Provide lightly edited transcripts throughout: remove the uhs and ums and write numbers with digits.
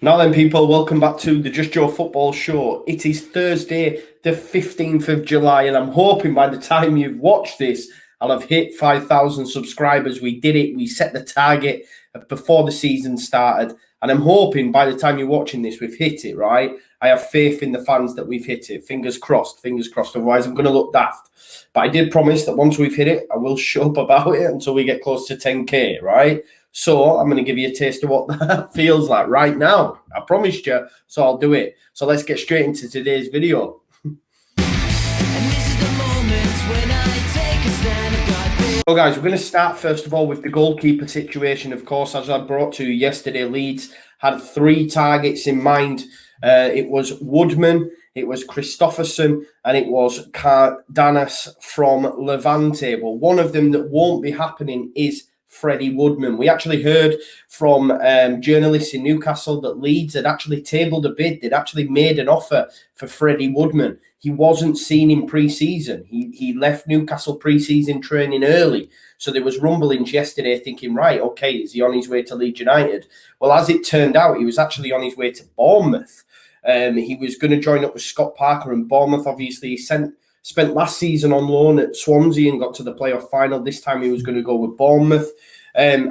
Now then, people, welcome back to the Just Joe Football Show. It is Thursday, the 15th of July, and I'm hoping by the time you've watched this, I'll have hit 5,000 subscribers. We did it. We set the target before the season started, and I'm hoping by the time you're watching this, we've hit it, right? I have faith in the fans that we've hit it. Fingers crossed, fingers crossed. Otherwise, I'm going to look daft. But I did promise that once we've hit it, I will shut up about it until we get close to 10K, right? So I'm going to give you a taste of what that feels like right now. I promised you, so I'll do it. So let's get straight into today's video. So guys, we're going to start first of all with the goalkeeper situation. Of course, as I brought to you yesterday, Leeds had 3 targets in mind. It was Woodman, it was Christopherson, and it was Cardenas from Levante. Well, one of them that won't be happening is Freddie Woodman. We actually heard from journalists in Newcastle that Leeds had actually tabled a bid. They'd actually made an offer for Freddie Woodman. He wasn't seen in pre-season. He left Newcastle pre-season training early. So there was rumblings yesterday thinking, right, okay, is he on his way to Leeds United? Well, as it turned out, he was actually on his way to Bournemouth. He was going to join up with Scott Parker and Bournemouth. Obviously, he spent last season on loan at Swansea and got to the playoff final. This time he was going to go with Bournemouth.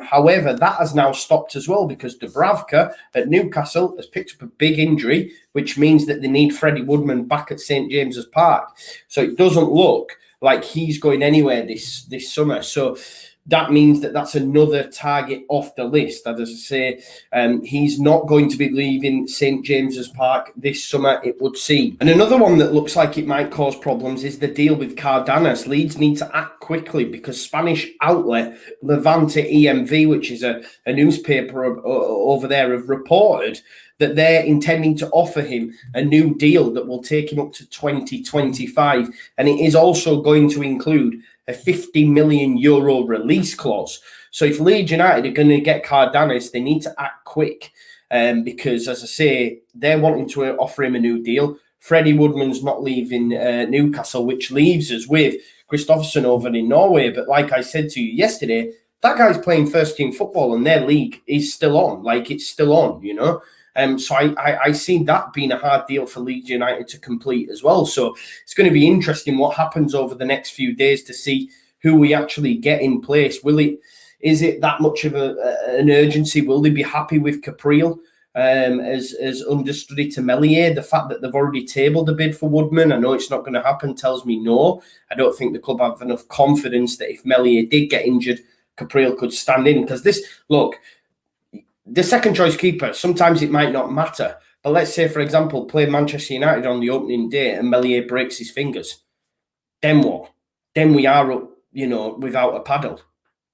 However, that has now stopped as well because Dubravka at Newcastle has picked up a big injury, which means that they need Freddie Woodman back at St James's Park. So it doesn't look like he's going anywhere this summer. So that means that that's another target off the list. As I say, he's not going to be leaving St James's Park this summer, it would seem. And another one that looks like it might cause problems is the deal with Cardenas. Leeds need to act quickly because Spanish outlet Levante EMV, which is a newspaper over there, have reported that they're intending to offer him a new deal that will take him up to 2025. And it is also going to include a €50 million release clause. So if Leeds United are going to get Cardenas, they need to act quick because, as I say, they're wanting to offer him a new deal. Freddie Woodman's not leaving Newcastle, which leaves us with Christopherson over in Norway. But like I said to you yesterday, that guy's playing first-team football and their league is still on. Like, it's still on, you know. So I see that being a hard deal for Leeds United to complete as well. So it's going to be interesting what happens over the next few days to see who we actually get in place. Is it that much of an urgency? Will they be happy with Caprile as understudy to Meslier? The fact that they've already tabled a bid for Woodman, I know it's not going to happen, tells me no. I don't think the club have enough confidence that if Meslier did get injured, Caprile could stand in. Because the second choice keeper, sometimes it might not matter. But let's say, for example, play Manchester United on the opening day and Meslier breaks his fingers. Then what? Then we are up, without a paddle.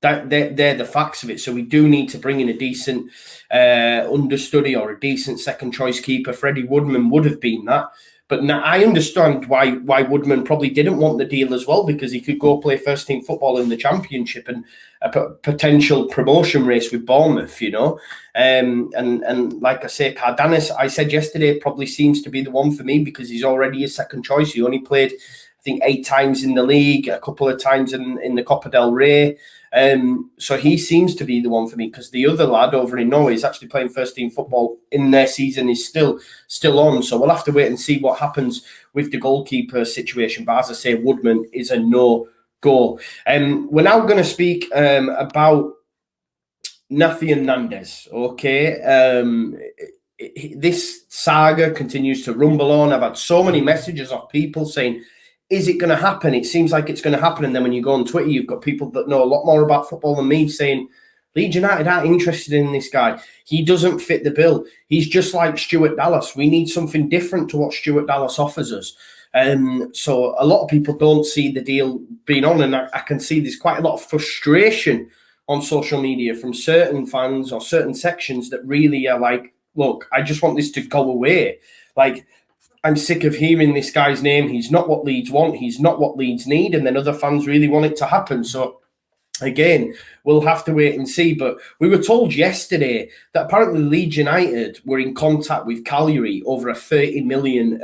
They're the facts of it. So we do need to bring in a decent understudy or a decent second choice keeper. Freddie Woodman would have been that. But now I understand why Woodman probably didn't want the deal as well, because he could go play first-team football in the Championship and a potential promotion race with Bournemouth, And like I say, Cardenas, I said yesterday, probably seems to be the one for me because he's already a second choice. He only played, I think, 8 times in the league, a couple of times in the Copa del Rey. So he seems to be the one for me because the other lad over in Norway is actually playing first-team football in their season, is still on. So we'll have to wait and see what happens with the goalkeeper situation. But as I say, Woodman is a no-go. We're now going to speak about OFF NANDEZ, okay? This saga continues to rumble on. I've had so many messages of people saying, is it going to happen? It seems like it's going to happen. And then when you go on Twitter, you've got people that know a lot more about football than me saying, Leeds United aren't interested in this guy. He doesn't fit the bill. He's just like Stuart Dallas. We need something different to what Stuart Dallas offers us. So a lot of people don't see the deal being on. And I can see there's quite a lot of frustration on social media from certain fans or certain sections that really are like, look, I just want this to go away. Like, I'm sick of hearing this guy's name. He's not what Leeds want. He's not what Leeds need. And then other fans really want it to happen. So, again, we'll have to wait and see. But we were told yesterday that apparently Leeds United were in contact with Cagliari over a 30 million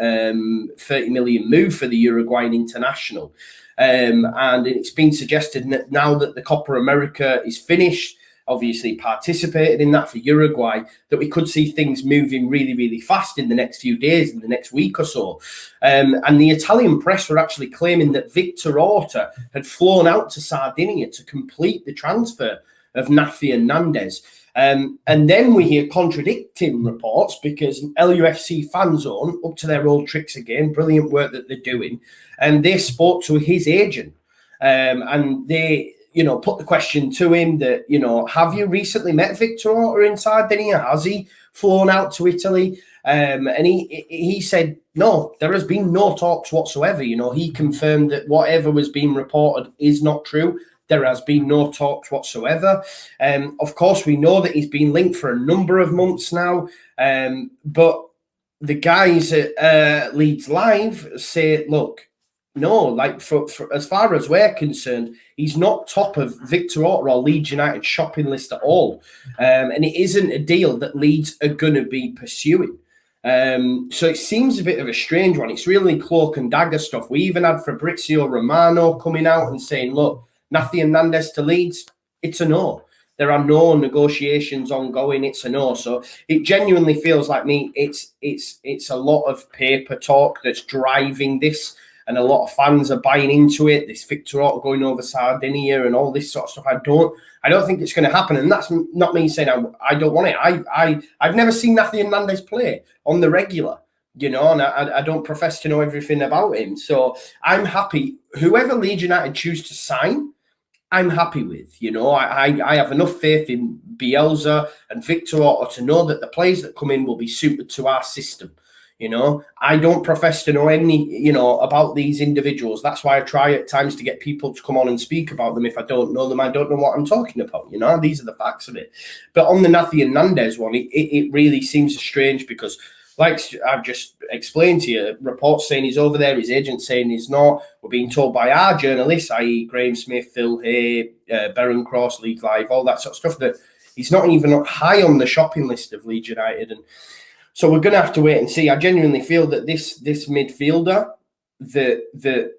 move for the Uruguayan international. And it's been suggested that now that the Copa America is finished, obviously participated in that for Uruguay, that we could see things moving really, really fast in the next few days, in the next week or so. And the Italian press were actually claiming that Victor Orta had flown out to Sardinia to complete the transfer of Nafi and Nandez. And then we hear contradicting reports, because LUFC Fan Zone, up to their old tricks again, brilliant work that they're doing, and they spoke to his agent, and they, put the question to him that, have you recently met Victor Orta in Sardinia? Has he flown out to Italy? And he said, no, there has been no talks whatsoever. He confirmed that whatever was being reported is not true. There has been no talks whatsoever. Of course, we know that he's been linked for a number of months now. But the guys at Leeds Live say, look, no, like for as far as we're concerned, he's not top of Victor Orta or Leeds United shopping list at all. And it isn't a deal that Leeds are going to be pursuing. So it seems a bit of a strange one. It's really cloak and dagger stuff. We even had Fabrizio Romano coming out and saying, look, Nafi and Nandez to Leeds, it's a no. There are no negotiations ongoing. It's a no. So it genuinely feels like me. It's a lot of paper talk that's driving this, and a lot of fans are buying into it. This Victor Orta going over Sardinia and all this sort of stuff. I don't think it's going to happen. And that's not me saying I don't want it. I've never seen Nafi and Nandez play on the regular, and I don't profess to know everything about him. So I'm happy. Whoever Leeds United choose to sign, I'm happy with. I have enough faith in Bielsa and Victor Orta to know that the players that come in will be suited to our system. I don't profess to know any, about these individuals. That's why I try at times to get people to come on and speak about them. If I don't know them, I don't know what I'm talking about. These are the facts of it. But on the Nafi and Nandez one, it really seems strange, because like I've just explained to you, reports saying he's over there, his agent saying he's not. We're being told by our journalists, i.e. Graham Smith, Phil Hay, Baron Cross, Leeds Live, all that sort of stuff, that he's not even high on the shopping list of Leeds United. And so we're going to have to wait and see. I genuinely feel that this midfielder that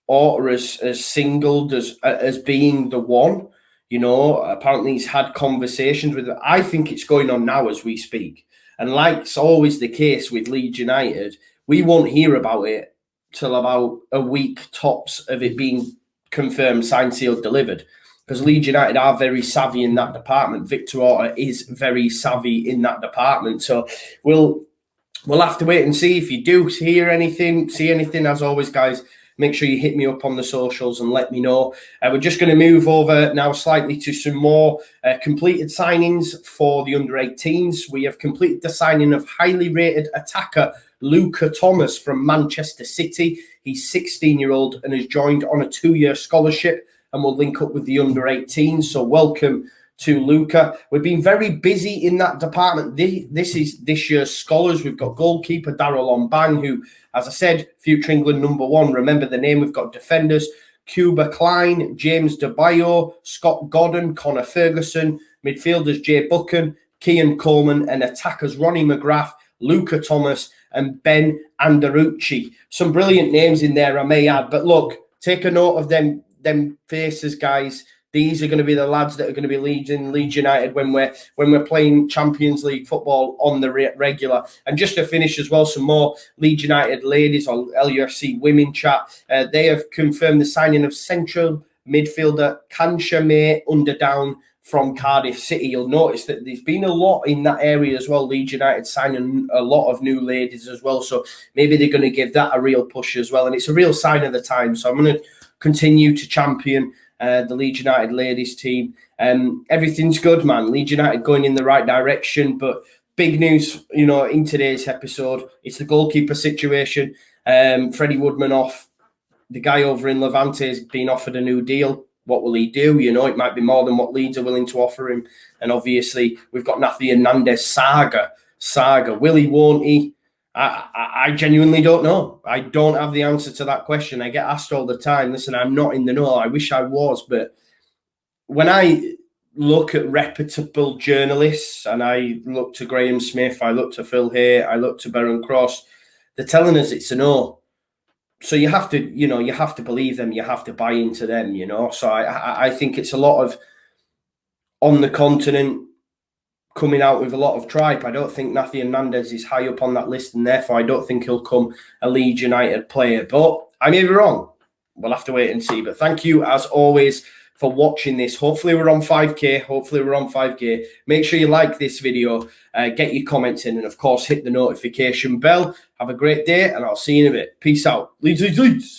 Orta has singled as being the one, apparently he's had conversations with. I think it's going on now as we speak. And like's always the case with Leeds United, we won't hear about it till about a week tops of it being confirmed, signed, sealed, delivered. Because Leeds United are very savvy in that department. Victor Orta is very savvy in that department. So we'll have to wait and see. If you do hear anything, see anything, as always, guys, make sure you hit me up on the socials and let me know. We're just going to move over now slightly to some more completed signings for the under-18s. We have completed the signing of highly rated attacker Luca Thomas from Manchester City. He's 16-year-old and has joined on a 2-year scholarship and will link up with the under-18s. So welcome to Luca. We've been very busy in that department. This is this year's scholars. We've got goalkeeper Darrell Ombang, who, as I said, future England #1. Remember the name. We've got defenders Cuba Klein, James DeBayo, Scott Gordon, Connor Ferguson, midfielders Jay Buchan, Kian Coleman, and attackers Ronnie McGrath, Luca Thomas, and Ben Anderucci. Some brilliant names in there, I may add. But look, take a note of them faces, guys. These are going to be the lads that are going to be leading Leeds United when we're playing Champions League football on the regular. And just to finish as well, some more Leeds United ladies or LUFC women chat. They have confirmed the signing of central midfielder Kansha May Underdown from Cardiff City. You'll notice that there's been a lot in that area as well. Leeds United signing a lot of new ladies as well. So maybe they're going to give that a real push as well. And it's a real sign of the time. So I'm going to continue to champion the Leeds United ladies team. Everything's good, man. Leeds United going in the right direction. But big news, in today's episode, it's the goalkeeper situation. Freddie Woodman off. The guy over in Levante has been offered a new deal. What will he do? It might be more than what Leeds are willing to offer him. And obviously, we've got Nafi and Nandez saga. Will he, won't he? I genuinely don't know. I don't have the answer to that question. I get asked all the time. Listen, I'm not in the know. I wish I was. But when I look at reputable journalists, and I look to Graham Smith, I look to Phil Hay, I look to Baron Cross, they're telling us it's a no. So you have to believe them. You have to buy into them, So I think it's a lot of on the continent coming out with a lot of tripe. I don't think Nathan Nandez is high up on that list, and therefore I don't think he'll come a Leeds United player. But I may be wrong. We'll have to wait and see. But thank you, as always, for watching this. Hopefully we're on 5K. Hopefully we're on 5K. Make sure you like this video, get your comments in, and of course hit the notification bell. Have a great day, and I'll see you in a bit. Peace out. Leeds, Leeds, Leeds.